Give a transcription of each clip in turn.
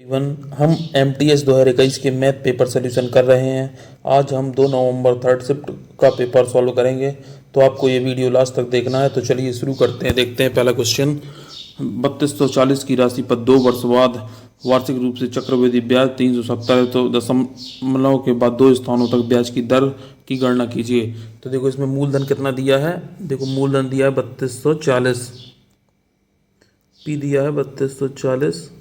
Even हम MTS 2021 के math paper solution कर रहे हैं। आज हम 2 नवंबर थर्ड शिफ्ट का पेपर सॉल्व करेंगे। तो आपको ये वीडियो लास्ट तक देखना है। तो चलिए शुरू करते हैं। देखते हैं पहला क्वेश्चन। 3240 की राशि पर 2 वर्ष बाद वार्षिक रूप से चक्रवृद्धि ब्याज 370 है, तो दशमलव के बाद 2 स्थानों तक ब्याज की दर की गणना कीजिए। तो देखो इसमें मूलधन कितना दिया है। देखो मूलधन दिया है 3240, पी दिया है 3240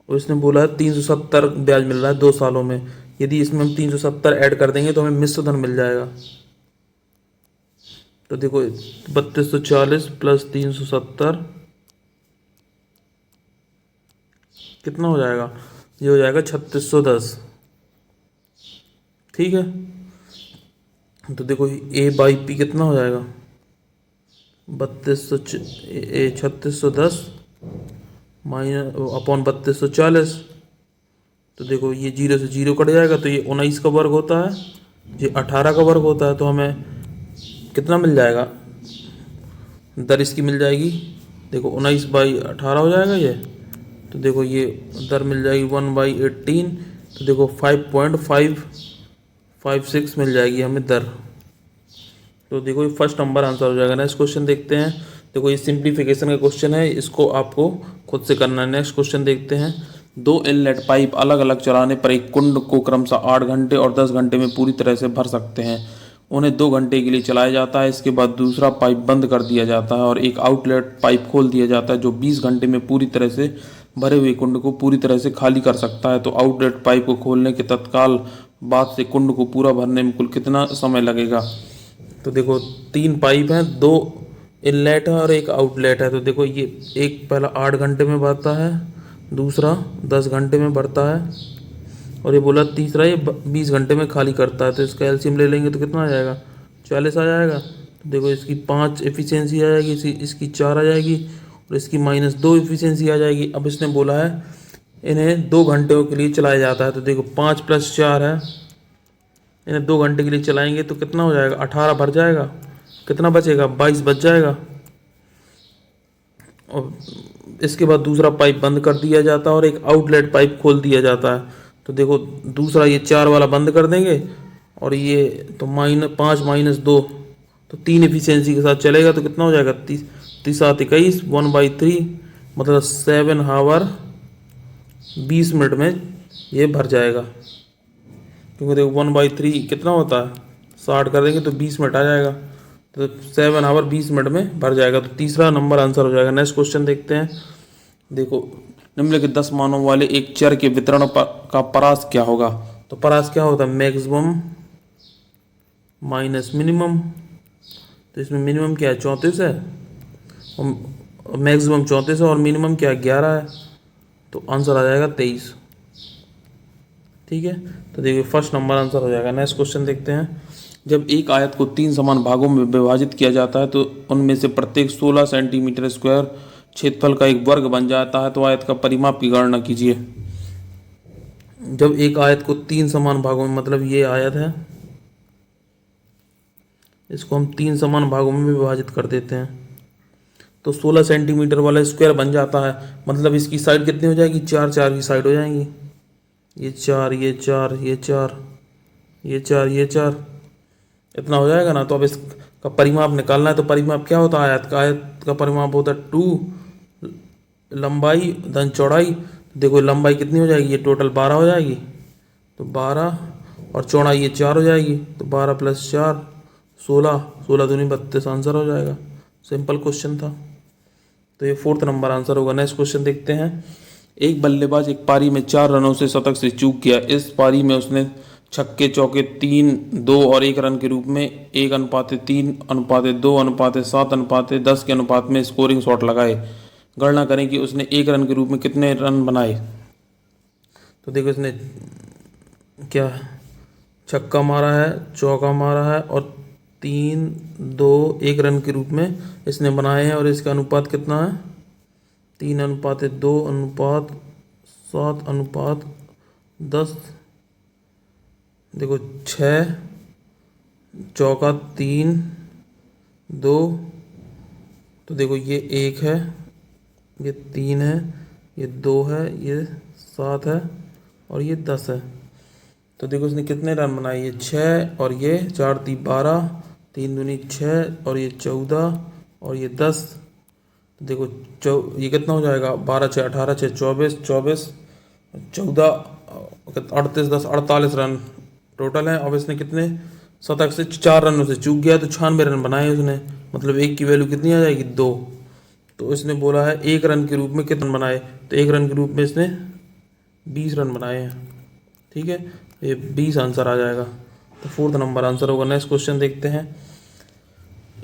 और इसने बोला है 370 ब्याज मिल रहा है 2 सालों में। यदि इसमें हम 370 ऐड कर देंगे तो हमें मिश्र धन मिल जाएगा। तो देखो 3240 प्लस 370 कितना हो जाएगा, ये हो जाएगा 3610। ठीक है, तो देखो ए बाई पी कितना हो जाएगा 3610 माइनस अपॉन 3240। तो देखो ये 0 से 0 कट जाएगा, तो ये 19 का वर्ग होता है, ये 18 का वर्ग होता है। तो हमें कितना मिल जाएगा, दर इसकी मिल जाएगी। देखो 19/18 हो जाएगा ये। तो देखो ये दर मिल जाएगी 1/18। तो देखो 5.556 मिल जाएगी हमें दर। तो देखो ये फर्स्ट नंबर आंसर हो जाएगा। नेक्स्ट क्वेश्चन देखते हैं। देखो ये सिंप्लीफिकेशन का क्वेश्चन है, इसको आपको खुद से करना है। नेक्स्ट क्वेश्चन देखते हैं। 2 इनलेट पाइप अलग अलग चलाने पर एक कुंड को क्रमशः 8 घंटे और 10 घंटे में पूरी तरह से भर सकते हैं। उन्हें 2 घंटे के लिए चलाया जाता है, इसके बाद दूसरा पाइप बंद कर दिया जाता है और एक आउटलेट पाइप खोल दिया जाता है जो 20 घंटे में पूरी तरह से भरे हुए कुंड को पूरी तरह से खाली कर सकता है। तो आउटलेट पाइप को खोलने के तत्काल बाद से कुंड को पूरा भरने में कुल कितना समय लगेगा। तो देखो 3 पाइप हैं, 2 इनलेट है और एक आउटलेट है। तो देखो ये एक पहला 8 घंटे में भरता है, दूसरा 10 घंटे में भरता है और ये बोला तीसरा ये 20 घंटे में खाली करता है। तो इसका एलसीएम ले लेंगे तो कितना आ जाएगा, 40 आ जाएगा। तो देखो इसकी 5 एफिशिएंसी आ जाएगी, इसकी 4 आ जाएगी और इसकी -2 एफिशिएंसी आ जाएगी। अब इसने बोला है इन्हें 2 घंटे के लिए चलाया जाता है। तो देखो 5 + 4 है, इन्हें 2 घंटे के लिए चलाएंगे तो कितना हो जाएगा, 18 भर जाएगा, कितना बचेगा 22 बच जाएगा। और इसके बाद दूसरा पाइप बंद कर दिया जाता है और एक आउटलेट पाइप खोल दिया जाता है। तो देखो दूसरा ये 4 वाला बंद कर देंगे और ये तो -5 - 2 तो 3 एफिशिएंसी के साथ चलेगा। तो कितना हो जाएगा 30 × 7 = 21, 1/3 मतलब 7 आवर 20 मिनट में ये भर जाएगा। क्योंकि देखो 1/3 कितना होता है, 60 कर देंगे तो 20 मिनट आ जाएगा। तो 7 आवर 20 मिनट में भर जाएगा। तो तीसरा नंबर आंसर हो जाएगा। नेक्स्ट क्वेश्चन देखते हैं। देखो निम्नलिखित 10 मानों वाले एक चर के वितरण का परास क्या होगा। तो परास क्या होता है, मैक्सिमम माइनस मिनिमम। तो इसमें मिनिमम क्या है 34 है और मैक्सिमम 34 है और मिनिमम क्या है 11 है। तो आंसर आ जाएगा 23। ठीक है, तो देखिए फर्स्ट नंबर आंसर हो जाएगा। नेक्स्ट क्वेश्चन देखते हैं। जब एक आयत को 3 समान भागों में विभाजित किया जाता है तो उनमें से प्रत्येक 16 सेंटीमीटर स्क्वायर क्षेत्रफल का एक वर्ग बन जाता है, तो आयत का परिमाप की गणना कीजिए। जब एक आयत को 3 समान भागों में, मतलब ये आयत है, इसको हम 3 समान भागों में विभाजित कर देते हैं तो 16 सेंटीमीटर वाला स्क्वायर बन जाता है। मतलब इसकी साइड कितनी हो जाएगी, 4 4 की साइड हो जाएंगी। ये 4 ये 4 ये 4 ये 4 ये 4 इतना हो जाएगा ना। तो अब इसका परिमाप निकालना है। तो परिमाप क्या होता है, आयत का परिमाप होता है 2 लंबाई धन चौड़ाई। देखो लंबाई कितनी हो जाएगी, ये टोटल 12 हो जाएगी। तो 12 और चौड़ाई ये 4 हो जाएगी। तो 12 + 4 16, 16 दूनी 32 आंसर हो जाएगा। सिंपल क्वेश्चन था। तो ये 4th नंबर आंसर होगा। नेक्स्ट क्वेश्चन देखते हैं। एक बल्लेबाज एक पारी में 4 रनों से शतक से चूक गया। इस पारी में उसने छक्के चौके 3, 2 और 1 रन के रूप में 1:3:2:7:10 के अनुपात में स्कोरिंग शॉट लगाए। गणना करें कि उसने 1 रन के रूप में कितने रन बनाए। तो देखो इसने क्या छक्का मारा है, चौका मारा है और 3, 2, 1 रन के रूप में इसने बनाए हैं। और इसका अनुपात कितना है, 3:2:7:10। देखो 6 चौका 3, 2, तो देखो ये 1 है, ये 3 है, ये 2 है, ये 7 है और ये 10 है। तो देखो इसने कितने रन बनाए, ये 6 और ये 4 3 12, 3 दूनी 6 और ये 14 और ये 10। तो देखो ये कितना हो जाएगा, 12 6 18 6 24, 24 14 38 10 48 रन टोटल है। अब इसने कितने शतक से 4 रनों से चूक गया तो 96 रन बनाए उसने, मतलब एक की वैल्यू कितनी आ जाएगी 2। तो इसने बोला है 1 रन के रूप में कितने रन बनाए, तो 1 रन के रूप में इसने 20 रन बनाए हैं। ठीक है, ये 20 आंसर आ जाएगा, तो 4th नंबर आंसर होगा। नेक्स्ट क्वेश्चन देखते हैं।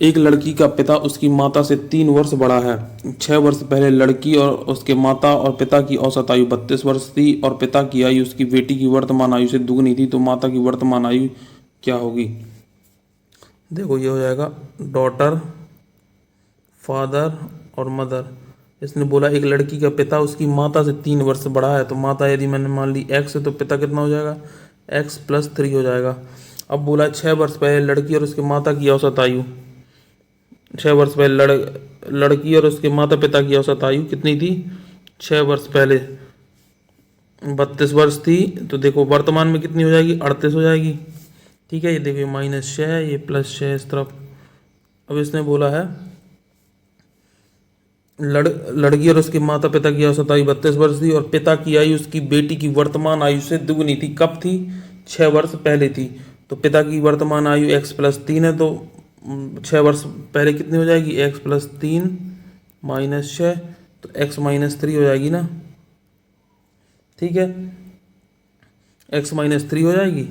एक लड़की का पिता उसकी माता से 3 वर्ष बड़ा है। 6 वर्ष पहले लड़की और उसके माता और पिता की औसत आयु 32 वर्ष थी और पिता की आयु उसकी बेटी की वर्तमान आयु से दुगनी थी, तो माता की वर्तमान आयु क्या होगी। देखो ये हो जाएगा डॉटर, फादर और मदर। इसने बोला एक लड़की का पिता उसकी माता से 3 वर्ष बड़ा है, तो माता यदि मैंने मान ली x है तो पिता कितना हो जाएगा, x + 3 हो जाएगा। अब बोला 6 वर्ष पहले लड़की और उसके माता की औसत आयु, 6 वर्ष पहले लड़की और उसके माता पिता की औसत आयु कितनी थी, 6 वर्ष पहले 32 वर्ष थी, तो देखो वर्तमान में कितनी हो जाएगी, 38 हो जाएगी। ठीक है, ये देखिए -6 ये +6 इस तरफ। अब इसने बोला है लड़की और उसके माता पिता की औसत आयु 32 वर्ष थी और पिता की आयु उसकी बेटी की वर्तमान आयु से दुगनी थी। कब थी, 6 वर्ष पहले थी। तो पिता की वर्तमान आयु x + 3 है, तो 6 वर्ष पहले कितनी हो जाएगी, x + 3 -6, तो x - 3 हो जाएगी ना। ठीक है, x - 3 हो जाएगी।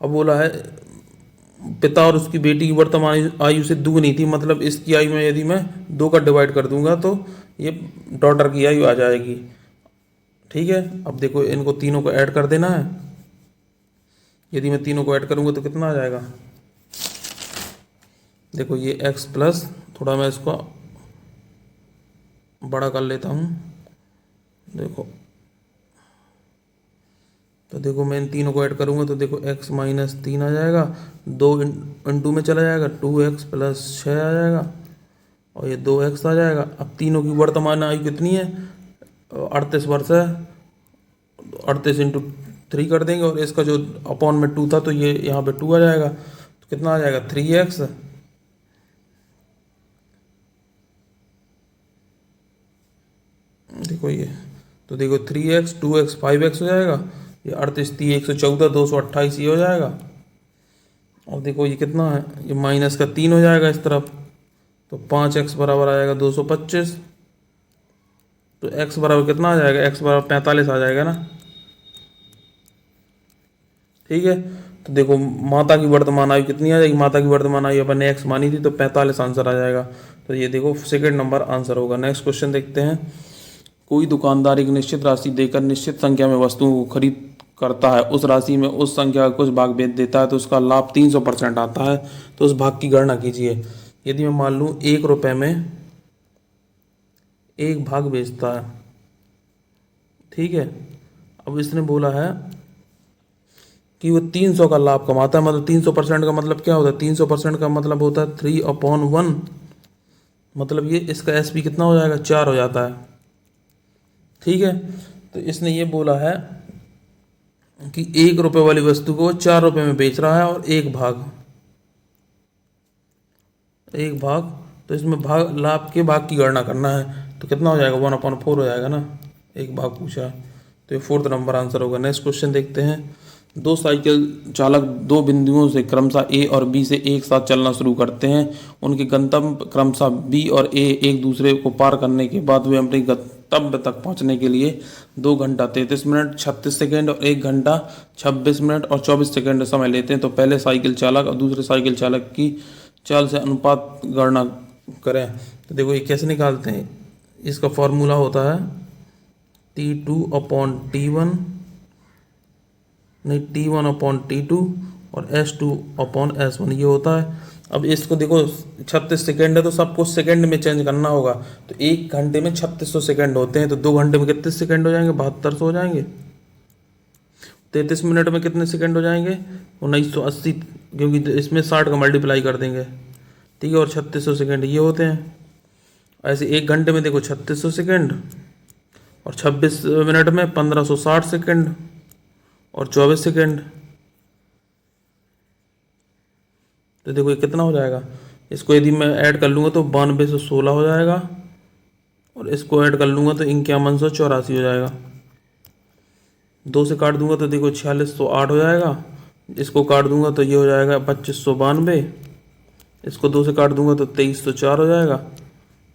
अब बोला है पिता और उसकी बेटी की वर्तमान आयु से दुगनी थी, मतलब इसकी आयु में यदि मैं 2 का डिवाइड कर दूंगा तो ये डॉटर की आयु आ जाएगी। ठीक है, अब देखो इनको तीनों को ऐड कर देना है। यदि मैं तीनों को ऐड करूंगा तो कितना आ जाएगा, देखो ये x प्लस, थोड़ा मैं इसको बड़ा कर लेता हूँ। देखो तो देखो मैं इन तीनों को ऐड करूँगा तो देखो x - 3 आ जाएगा, 2 × में चला जाएगा, 2x + 6 आ जाएगा और ये 2x आ जाएगा। अब तीनों की वर्तमान आयु कितनी है, 38 वर्ष है, 38 × 3 कर देंगे और इसका जो अपॉन में 2 था तो ये यहाँ पे 2 आ जाएगा, तो कितना आ जाएगा 3x। देखो ये, तो देखो 3x 2x 5x हो जाएगा, ये 38 3 114 228 ये हो जाएगा। और देखो ये कितना है, ये -3 हो जाएगा इस तरफ, तो 5x बराबर आ जाएगा 225। तो x बराबर कितना आ जाएगा, x बराबर 45 आ जाएगा ना। ठीक है, तो देखो माता की वर्तमान आयु कितनी आ जाएगी, माता की वर्तमान आयु अपन ने x मानी थी, तो 45 आंसर आ जाएगा। तो ये देखो 2nd नंबर आंसर होगा। नेक्स्ट क्वेश्चन देखते हैं। कोई दुकानदार एक निश्चित राशि देकर निश्चित संख्या में वस्तुओं को खरीद करता है, उस राशि में उस संख्या का कुछ भाग बेच देता है तो उसका लाभ 300% आता है, तो उस भाग की गणना कीजिए। यदि मैं मान लूँ 1 रुपये में 1 भाग बेचता है, ठीक है। अब इसने बोला है कि वो 300 का लाभ कमाता है, मतलब 300% का मतलब क्या होता है, 300% का मतलब होता है 3/1, मतलब ये इसका SP कितना हो जाएगा, 4 हो जाता है। ठीक है, तो इसने ये बोला है कि 1 रुपये वाली वस्तु को 4 रुपये में बेच रहा है और एक भाग, तो इसमें भाग लाभ के भाग की गणना करना है, तो कितना हो जाएगा 1/4 हो जाएगा ना, एक भाग पूछा है, तो ये 4th नंबर आंसर होगा। नेक्स्ट क्वेश्चन देखते हैं। 2 साइकिल चालक 2 बिंदुओं से क्रमशः A और B से एक साथ चलना शुरू करते हैं। उनके गंतव्य क्रमशः B और A एक दूसरे को पार करने के बाद वे अपने गंतव्य तक पहुंचने के लिए 2 घंटा 33 मिनट 36 सेकेंड और 1 घंटा 26 मिनट और 24 सेकेंड समय लेते हैं। तो पहले साइकिल चालक और दूसरे साइकिल चालक की चाल से अनुपात गणना करें। तो देखो ये कैसे निकालते हैं, इसका फॉर्मूला होता है T2/T1 नहीं T1/T2 और S2/S1 ये होता है। अब इसको देखो 36 सेकेंड है तो सबको सेकेंड में चेंज करना होगा, तो 1 घंटे में 3600 सेकेंड होते हैं, तो 2 घंटे में कितने सेकेंड हो जाएंगे, 7200 हो जाएंगे। 33 मिनट में कितने सेकेंड हो जाएंगे, 1980, क्योंकि इसमें 60 का मल्टीप्लाई कर देंगे, ठीक है, और 3600 सेकेंड ये होते हैं। ऐसे 1 घंटे में देखो 3600 सेकेंड, और 26 मिनट में 1560 सेकंड और 24 सेकंड। तो देखो ये कितना हो जाएगा, इसको यदि मैं ऐड कर लूँगा तो 9216 हो जाएगा, और इसको ऐड कर लूँगा तो 5184 हो जाएगा। 2 से काट दूंगा तो देखो 4608 हो जाएगा। इसको काट दूंगा तो ये हो जाएगा 2592। इसको 2 से काट दूंगा तो 2304 हो जाएगा,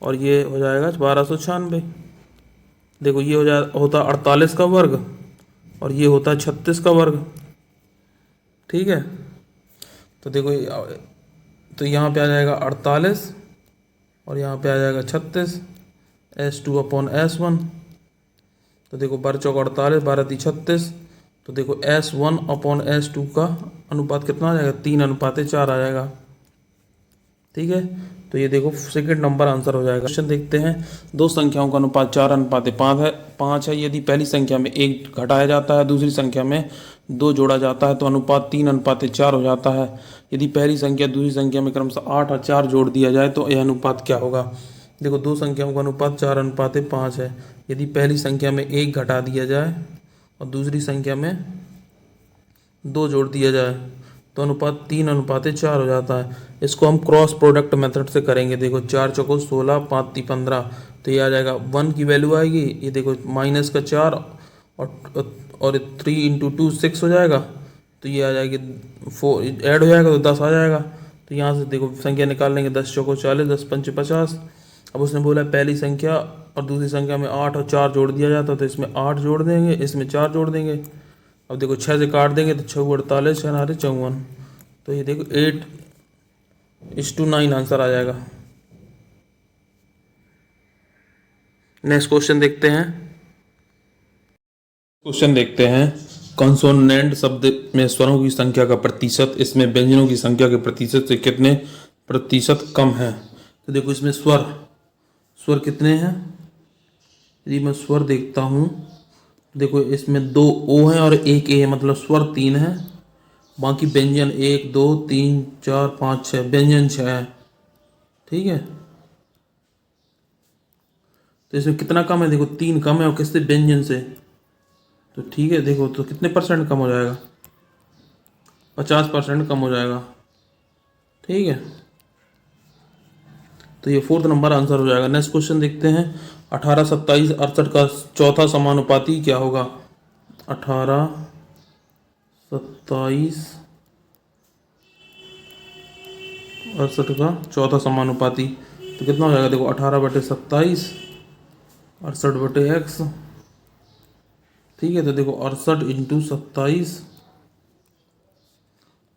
और ये हो जाएगा 1296। देखो ये होता 48 का वर्ग, और ये होता 36 का वर्ग। ठीक है, तो देखो तो यहाँ पे आ जाएगा 48 और यहाँ पे आ जाएगा 36, S2/S1। तो देखो 12 चौक 48, 12 × 36। तो देखो S1/S2 का अनुपात कितना आ जाएगा, 3:4 आ जाएगा। ठीक है, तो ये देखो सेकंड नंबर आंसर हो जाएगा। क्वेश्चन देखते हैं, दो संख्याओं का अनुपात 4:5 है। यदि पहली संख्या में 1 घटाया जाता है, दूसरी संख्या में 2 जोड़ा जाता है तो अनुपात 3:4 हो जाता है। यदि पहली संख्या दूसरी संख्या में क्रमशः 8 और 4 जोड़ दिया जाए तो यह अनुपात क्या होगा। देखो दो संख्याओं का अनुपात 4:5 है। यदि पहली संख्या में 1 घटा दिया जाए और दूसरी संख्या में 2 जोड़ दिया जाए तो अनुपात 3:4 हो जाता है। इसको हम क्रॉस प्रोडक्ट मेथड से करेंगे। देखो 4 चौको 16, 5 × 15, तो ये आ जाएगा 1 की वैल्यू आएगी। ये देखो -4 और 3 × 2 6 हो जाएगा, तो ये आ जाएगी 4 ऐड हो जाएगा तो 10 आ जाएगा। तो यहाँ से देखो संख्या निकाल लेंगे, 10 चौको 40, 10 पंचे 50। अब उसने बोला पहली संख्या और दूसरी संख्या में 8 और 4 जोड़ दिया जाता है, तो इसमें 8 जोड़ देंगे, इसमें 4 जोड़ देंगे। अब देखो 6 से काट देंगे तो 6 × 48, 6 × 54। तो ये देखो 8:9 आंसर आ जाएगा। नेक्स्ट क्वेश्चन देखते हैं। कॉन्सोनेंट शब्द में स्वरों की संख्या का प्रतिशत इसमें व्यंजनों की संख्या के प्रतिशत से कितने प्रतिशत कम है। तो देखो इसमें स्वर कितने हैं। यदि मैं स्वर देखता हूँ, देखो इसमें 2 ओ हैं और 1 ए है, मतलब स्वर 3 है। बाकी व्यंजन 1 2 3 4 5 6, व्यंजन 6 है। ठीक है, तो इसमें कितना कम है, देखो 3 कम है, और किससे, व्यंजन से। तो ठीक है, देखो तो कितने % कम हो जाएगा, 50% कम हो जाएगा। ठीक है, तो ये 4th नंबर आंसर हो जाएगा। नेक्स्ट क्वेश्चन देखते हैं, 18 27 68 का चौथा समानुपाती क्या होगा। 18 27 68 का चौथा समानुपाती तो कितना हो जाएगा, देखो 18/27, 68/x। ठीक है, तो देखो 68 × 27,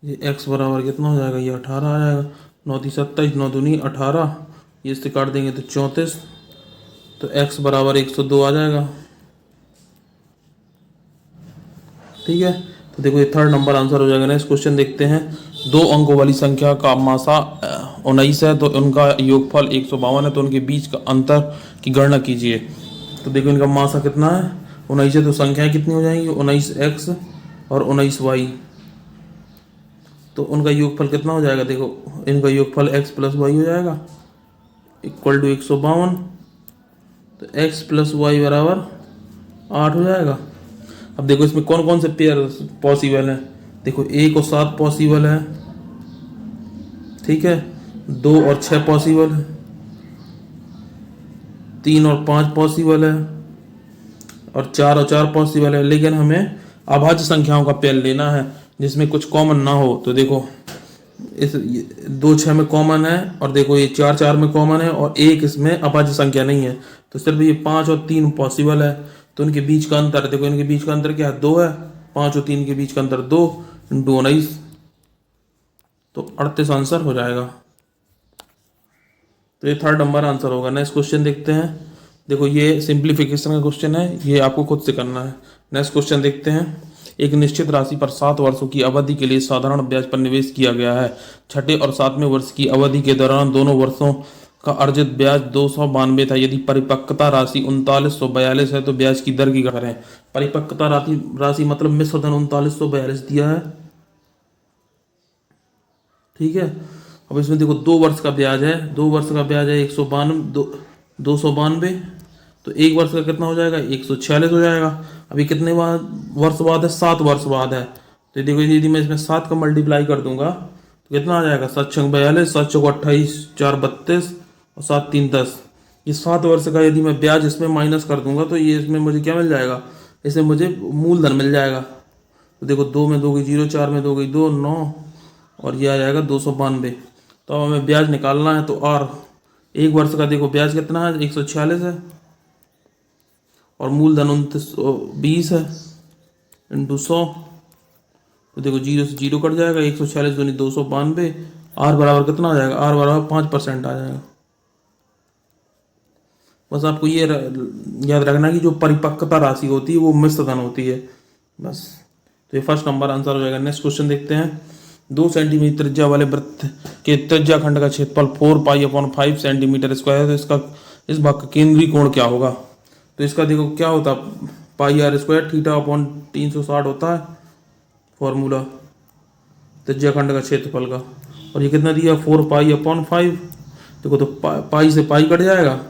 ये x बराबर कितना हो जाएगा, ये 18 आ जाएगा। 9 × 27, 9 दूनी 18, ये इससे काट देंगे तो 34, तो x बराबर 102 आ जाएगा। ठीक है, तो देखो ये 3rd नंबर आंसर हो जाएगा। नेक्स्ट क्वेश्चन देखते हैं, 2 अंकों वाली संख्या का मासा 19 है तो उनका योगफल 152 है, तो उनके बीच का अंतर की गणना कीजिए। तो देखो इनका मासा कितना है, 19 है, तो संख्याएं कितनी हो जाएंगी, 19x और 19y। तो उनका योगफल कितना हो जाएगा, देखो इनका योगफल x + y हो जाएगा = 152। तो x + y बराबर 8 हो जाएगा। अब देखो इसमें कौन कौन से पेयर पॉसिबल हैं, देखो 1 और 7 पॉसिबल है। ठीक है, 2 और 6 पॉसिबल है, 3 और 5 पॉसिबल है, और 4 और 4 पॉसिबल है। लेकिन हमें अभाज्य संख्याओं का पेयर लेना है जिसमें कुछ कॉमन ना हो। तो देखो इस 2 6 में कॉमन है, और देखो ये 4 4 में कॉमन है, और 1 इसमें अभाज्य संख्या नहीं है। तो सिर्फ ये 5 और 3 पॉसिबल है। तो इनके बीच का अंतर, देखो इनके बीच का अंतर क्या है, 2 है। 5 और 3 के बीच का अंतर 2 × 19, तो 38 आंसर हो जाएगा। तो ये 3rd नंबर आंसर होगा। नेक्स्ट क्वेश्चन देखते हैं, देखो ये सिंप्लीफिकेशन का क्वेश्चन है, ये आपको खुद से करना है। नेक्स्ट क्वेश्चन देखते हैं, एक निश्चित राशि पर 7 वर्षों की अवधि के लिए साधारण ब्याज पर निवेश किया गया है। 6ठे और 7वें वर्ष की अवधि के दौरान दोनों वर्षों का अर्जित ब्याज 292 था। यदि परिपक्वता राशि 3942 है तो ब्याज की दर की गणना करें। परिपक्वता राशि मतलब मिश्र धन 3942 दिया है। ठीक है, अब इसमें देखो 2 वर्ष का ब्याज है, 2 वर्ष का ब्याज है 292। तो तो एक वर्ष का कितना हो जाएगा, 146 हो जाएगा। अभी कितने वर्ष बाद है, 7 वर्ष बाद है। तो देखो यदि मैं इसमें 7 का मल्टीप्लाई कर दूंगा तो कितना आ जाएगा, 7 छंग 42, 7 चौक 28, 4 32 और 7 3 10। ये 7 वर्ष का यदि मैं ब्याज इसमें माइनस कर दूंगा तो ये इसमें मुझे क्या मिल जाएगा, इसमें मुझे मूलधन मिल जाएगा। तो देखो 2 में 2 गई 0, 4 में 2 गई 2, 9 और ये आ जाएगा 292। तो अब हमें ब्याज निकालना है। तो और एक वर्ष का देखो ब्याज कितना है, 146 है और मूलधन 2920 है इंटू 100। तो देखो 0 से 0 कट जाएगा, 146 दूनी 292। आर बराबर कितना आ जाएगा, आर बराबर 5% आ जाएगा। बस आपको ये याद रखना कि जो परिपक्वता राशि होती है वो मिश्र धन होती है बस। तो ये फर्स्ट नंबर आंसर हो जाएगा। नेक्स्ट क्वेश्चन देखते हैं। 2 सेंटीमीटर त्रिज्या वाले वृत्त के त्रिज्या खंड का क्षेत्रफल 4π/5 सेंटीमीटर स्क्वायर है। तो इसका इस भाग का केंद्रीय कोण क्या होगा। तो इसका देखो क्या होता है, πr² θ/360 होता है फॉर्मूला त्रिज्या खंड का क्षेत्रफल का। और ये कितना दिया, 4π/5। देखो तो पाई से पाई कट जाएगा।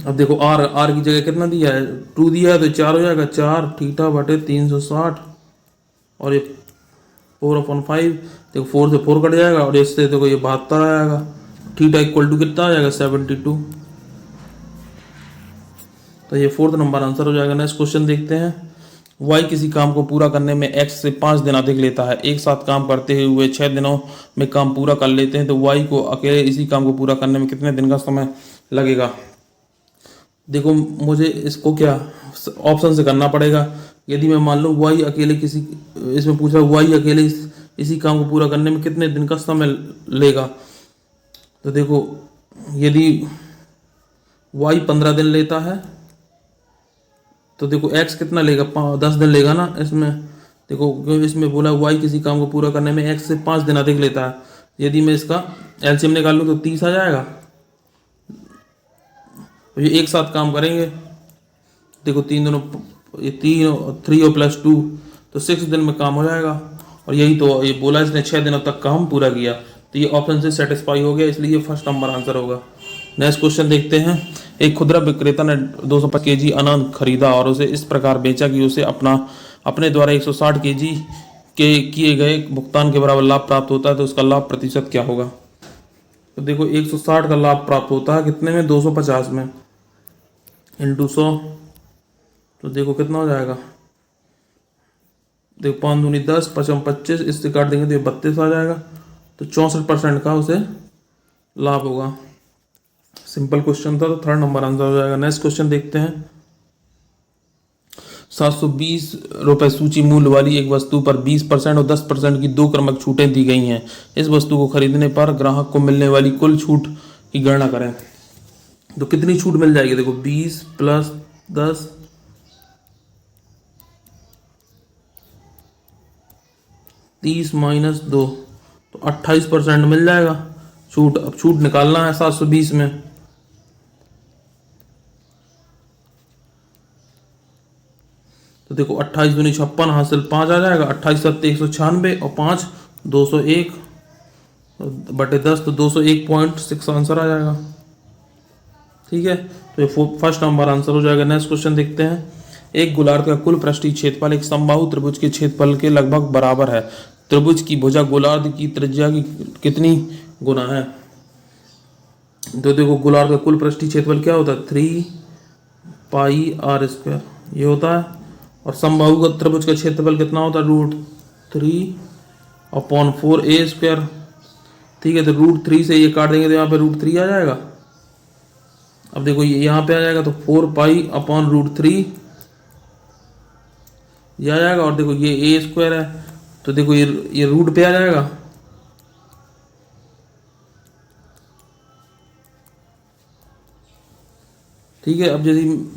अब देखो आर की जगह कितना दिया है, 2 दिया है तो 4 हो जाएगा, 4 θ/360 और ये 4/5। देखो 4 से 4 कट जाएगा और इससे देखो ये 72 आ जाएगा। थीटा इक्वल टू कितना आ जाएगा, 72। तो ये 4th नंबर आंसर हो जाएगा। नेक्स्ट क्वेश्चन देखते हैं। वाई किसी काम को पूरा करने में एक्स से 5 दिन अधिक लेता है। एक साथ काम करते हुए 6 दिनों में काम पूरा कर लेते हैं। तो वाई को अकेले इसी काम को पूरा करने में कितने दिन का समय लगेगा। देखो मुझे इसको क्या ऑप्शन से करना पड़ेगा। यदि मैं मान लूँ वाई अकेले किसी, इसमें पूछा वाई अकेले इसी काम को पूरा करने में कितने दिन का समय लेगा। तो देखो यदि वाई 15 दिन लेता है तो देखो एक्स कितना लेगा, 10 दिन लेगा ना इसमें। देखो क्योंकि इसमें बोला वाई किसी काम को पूरा करने में एक्स से 5 दिन अधिक लेता है। यदि मैं इसका एलसीएम निकाल लूँ तो 30 आ जाएगा। तो ये एक साथ काम करेंगे। देखो 3 दिनों, ये 3 और +2 तो 6 दिन में काम हो जाएगा। और यही तो ये बोला इसने 6 दिनों तक काम पूरा किया। तो ये ऑप्शन से सेटिस्फाई हो गया, इसलिए ये फर्स्ट नंबर आंसर होगा। नेक्स्ट क्वेश्चन देखते हैं। एक खुदरा विक्रेता ने 250 kg अनाज खरीदा और उसे इस प्रकार बेचा कि उसे अपने द्वारा 160 kg के किए गए भुगतान के बराबर लाभ प्राप्त होता है। तो उसका लाभ प्रतिशत क्या होगा। तो देखो 160 का लाभ प्राप्त होता है कितने में, 250 में इंटू 100। तो देखो कितना हो जाएगा, देखो 5 दूनी 10, 5 25, इससे काट देंगे तो ये 32 आ जाएगा। तो 64% का उसे लाभ होगा। सिंपल क्वेश्चन था, तो 3rd नंबर आंसर हो जाएगा। नेक्स्ट क्वेश्चन देखते हैं। 720 रुपये सूची मूल्य वाली एक वस्तु पर 20% और 10% की 2 क्रमिक छूटें दी गई हैं। इस वस्तु को खरीदने पर ग्राहक को मिलने वाली कुल छूट की गणना करें। तो कितनी छूट मिल जाएगी, देखो 20 + 10 30 - 2 तो 28% मिल जाएगा छूट। अब छूट निकालना है 720 में। तो देखो 28 दूनी 56 हासिल 5 आ जाएगा। 28 + 7 196 और 5 201 बटे 10 तो 201.6 आंसर आ जाएगा। ठीक है, तो ये फर्स्ट नंबर आंसर हो जाएगा। नेक्स्ट क्वेश्चन देखते हैं। एक गोलार्ध का कुल पृष्ठीय क्षेत्रफल एक समबाहु त्रिभुज के क्षेत्रफल के लगभग बराबर है। त्रिभुज की भुजा गोलार्ध की त्रिज्या की कितनी गुना है। तो देखो गोलार्ध का कुल पृष्ठीय क्षेत्रफल क्या होता है, 3πr² ये होता है। और समबाहु का त्रिभुज का क्षेत्रफल कितना होता है, √3/4a²। ठीक है, तो √3 से ये काट देंगे तो यहाँ पे √3 आ जाएगा। अब देखो ये यहाँ पे आ जाएगा तो 4π/√3 ये आ जाएगा। और देखो ये a² है तो देखो ये रूट पे आ जाएगा। ठीक है, अब यदि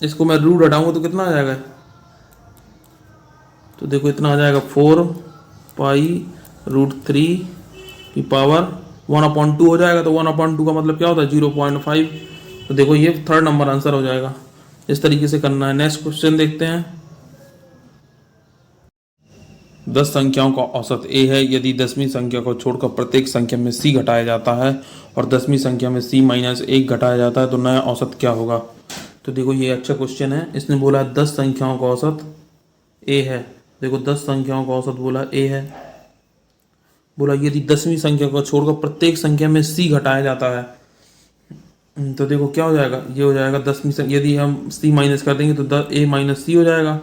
इसको मैं रूट हटाऊंगा तो कितना आ जाएगा, तो देखो इतना आ जाएगा 4π√3 की पावर 1/2 हो जाएगा। तो 1/2 का मतलब क्या होता है, 0.5। तो देखो ये 3rd नंबर आंसर हो जाएगा। इस तरीके से करना है। नेक्स्ट क्वेश्चन देखते हैं। 10 संख्याओं का औसत a है यदि 10वीं संख्या को छोड़कर प्रत्येक संख्या में c घटाया जाता है और 10वीं संख्या में c माइनस 1 घटाया जाता है तो नया औसत क्या होगा। तो देखो ये अच्छा क्वेश्चन है। इसने बोला 10 संख्याओं का औसत a है। देखो 10 संख्याओं का औसत बोला a है। बोला यदि 10वीं संख्या को छोड़कर प्रत्येक संख्या में c घटाया जाता है तो देखो क्या हो जाएगा, ये हो जाएगा 10वीं संख्या, यदि हम c माइनस कर देंगे तो a माइनस सी हो जाएगा।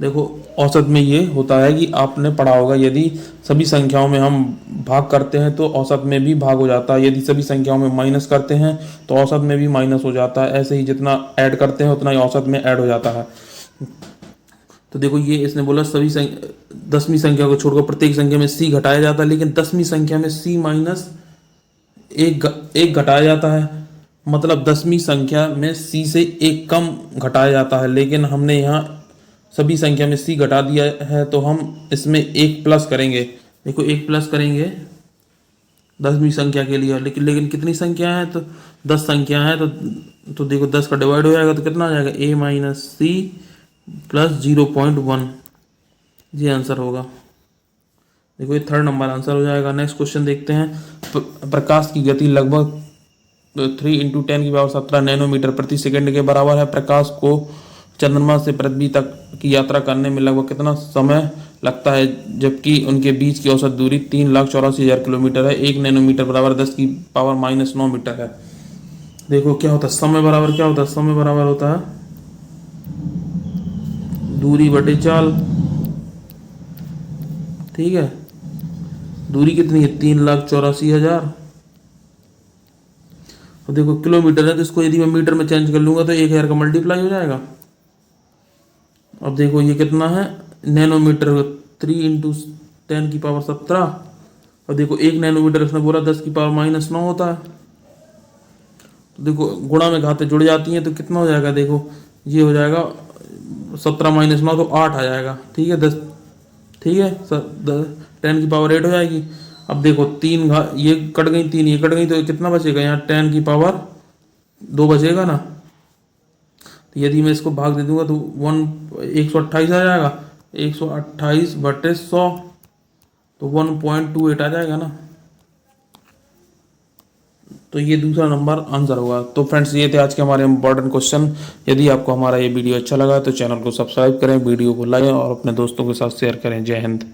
देखो औसत में ये होता है कि आपने पढ़ा होगा यदि सभी संख्याओं में हम भाग करते हैं तो औसत में भी भाग हो जाता है, यदि सभी संख्याओं में माइनस करते हैं तो औसत में भी माइनस हो जाता है, ऐसे ही जितना ऐड करते हैं उतना ही औसत में ऐड हो जाता है। तो देखो ये इसने बोला सभी 10वीं संख्या को छोड़कर प्रत्येक संख्या में c घटाया जाता है, लेकिन 10वीं संख्या में c माइनस एक घटाया जाता है, मतलब 10वीं संख्या में c से एक कम घटाया जाता है, लेकिन हमने यहाँ सभी संख्या में c घटा दिया है तो हम इसमें एक प्लस करेंगे। देखो एक प्लस करेंगे 10वीं संख्या के लिए, लेकिन कितनी संख्या है, तो 10 संख्या है तो देखो 10 का डिवाइड हो जाएगा तो कितना आ जाएगा a माइनस सी प्लस 0.1, ये आंसर होगा। देखो ये 3rd नंबर आंसर हो जाएगा। नेक्स्ट क्वेश्चन देखते हैं। प्रकाश की गति लगभग 3 × 10⁻17 नैनोमीटर प्रति सेकंड के बराबर है। प्रकाश को चंद्रमा से पृथ्वी तक की यात्रा करने में लगभग कितना समय लगता है, जबकि उनके बीच की औसत दूरी 3,84,000 किलोमीटर है। 1 नैनोमीटर बराबर 10⁻⁻9 मीटर है। देखो क्या होता है, समय बराबर क्या होता है, समय बराबर होता है दूरी बटे चाल। ठीक है, दूरी कितनी है 3,84,000। तो देखो किलोमीटर है तो इसको यदि मैं मीटर में चेंज कर लूंगा तो 1,000 का मल्टीप्लाई हो जाएगा। अब देखो ये कितना है नैनोमीटर, 3 × 10⁻17। और देखो 1 नैनोमीटर इसने बोला 10⁻−9 होता है। तो देखो गुणा में घातें जुड़ जाती हैं तो कितना हो जाएगा, देखो ये हो जाएगा 17 - 9 तो 8 आ जाएगा। ठीक है 10, ठीक है 10⁻8 हो जाएगी। अब देखो ये कट गई, 3 ये कट गई तो कितना बचेगा, यहाँ 10⁻2 बचेगा ना। तो यदि मैं इसको भाग दे दूंगा तो 128 आ जाएगा, 128/100 तो 1.28 आ जाएगा ना। तो ये दूसरा नंबर आंसर होगा। तो फ्रेंड्स ये थे आज के हमारे इंपॉर्टेंट क्वेश्चन। यदि आपको हमारा ये वीडियो अच्छा लगा तो चैनल को सब्सक्राइब करें, वीडियो को लाइक और अपने दोस्तों के साथ शेयर करें। जय हिंद।